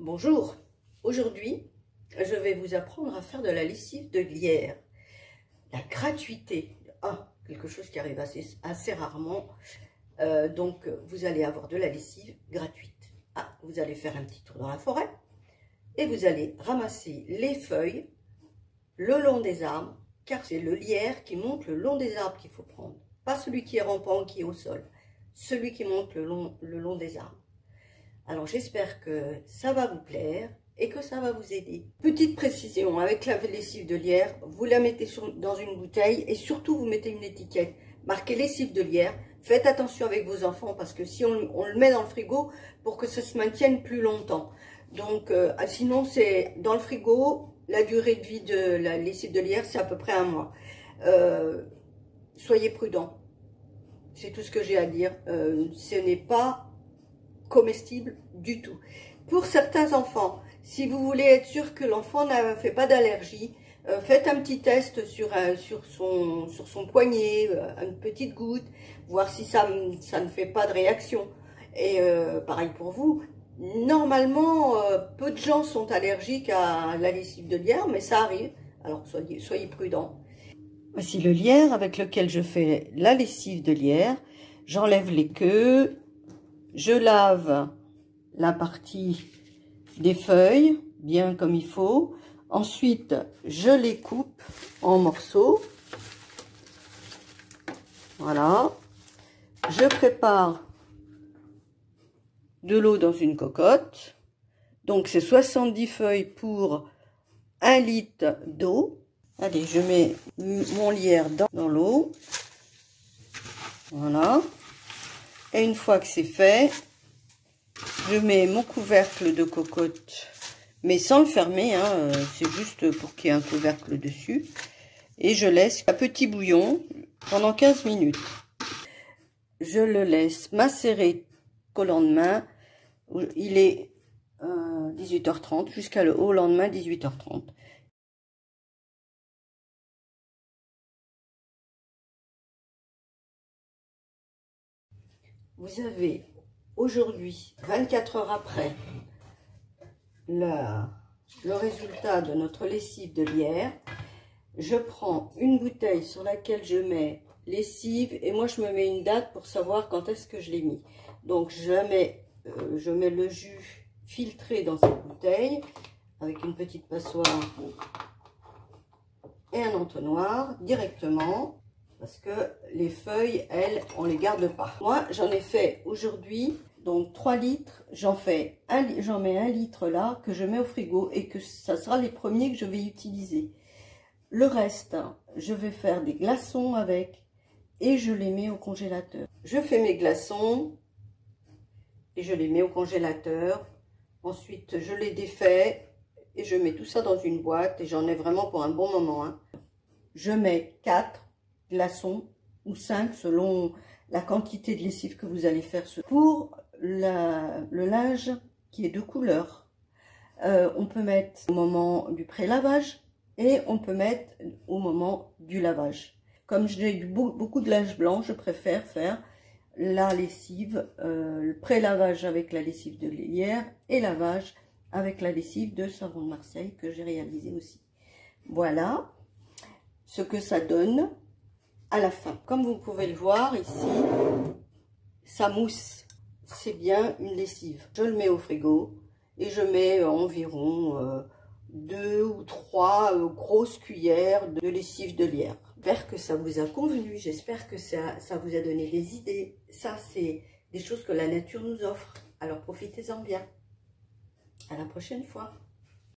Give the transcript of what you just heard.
Bonjour, aujourd'hui je vais vous apprendre à faire de la lessive de lierre. La gratuité, quelque chose qui arrive assez rarement, donc vous allez avoir de la lessive gratuite. Vous allez faire un petit tour dans la forêt et vous allez ramasser les feuilles le long des arbres, car c'est le lierre qui monte le long des arbres qu'il faut prendre, pas celui qui est rampant, qui est au sol, celui qui monte le long des arbres. Alors j'espère que ça va vous plaire et que ça va vous aider. Petite précision, avec la lessive de lierre, vous la mettez dans une bouteille et surtout vous mettez une étiquette marquée lessive de lierre. Faites attention avec vos enfants parce que si on le met dans le frigo pour que ça se maintienne plus longtemps. Donc sinon c'est dans le frigo, la durée de vie de la lessive de lierre c'est à peu près 1 mois. Soyez prudents, c'est tout ce que j'ai à dire. Ce n'est pas comestible du tout. Pour certains enfants, si vous voulez être sûr que l'enfant ne fait pas d'allergie, faites un petit test sur son poignet, une petite goutte, voir si ça ne fait pas de réaction. Et pareil pour vous. Normalement, peu de gens sont allergiques à la lessive de lierre, mais ça arrive. Alors soyez prudents. Voici le lierre avec lequel je fais la lessive de lierre. J'enlève les queues. Je lave la partie des feuilles, bien comme il faut. Ensuite, je les coupe en morceaux. Voilà. Je prépare de l'eau dans une cocotte. Donc, c'est 70 feuilles pour 1 litre d'eau. Allez, je mets mon lierre dans l'eau. Voilà. Et une fois que c'est fait, je mets mon couvercle de cocotte, mais sans le fermer, c'est juste pour qu'il y ait un couvercle dessus. Et je laisse un petit bouillon pendant 15 minutes. Je le laisse macérer au lendemain. Il est 18h30 jusqu'au lendemain 18h30. Vous avez aujourd'hui, 24 heures après, le résultat de notre lessive de lierre. Je prends une bouteille sur laquelle je mets lessive et moi je me mets une date pour savoir quand est-ce que je l'ai mis. Donc je mets le jus filtré dans cette bouteille avec une petite passoire et un entonnoir directement. Parce que les feuilles, elles, on les garde pas. Moi, j'en ai fait aujourd'hui, donc 3 litres. J'en mets 1 litre là, que je mets au frigo et que ça sera les premiers que je vais utiliser. Le reste, je vais faire des glaçons avec et je les mets au congélateur. Je fais mes glaçons et je les mets au congélateur. Ensuite, je les défais et je mets tout ça dans une boîte et j'en ai vraiment pour un bon moment. Je mets 4 glaçons ou 5 selon la quantité de lessive que vous allez faire. Pour le linge qui est de couleur, on peut mettre au moment du pré-lavage et on peut mettre au moment du lavage. Comme j'ai beaucoup de linge blanc, je préfère faire la lessive, le pré-lavage avec la lessive de lierre et lavage avec la lessive de Savon de Marseille que j'ai réalisé aussi. Voilà ce que ça donne à la fin. Comme vous pouvez le voir ici, ça mousse. C'est bien une lessive. Je le mets au frigo et je mets environ 2 ou 3 grosses cuillères de lessive de lierre. J'espère que ça vous a convenu. J'espère que ça vous a donné des idées. Ça, c'est des choses que la nature nous offre. Alors profitez-en bien. À la prochaine fois.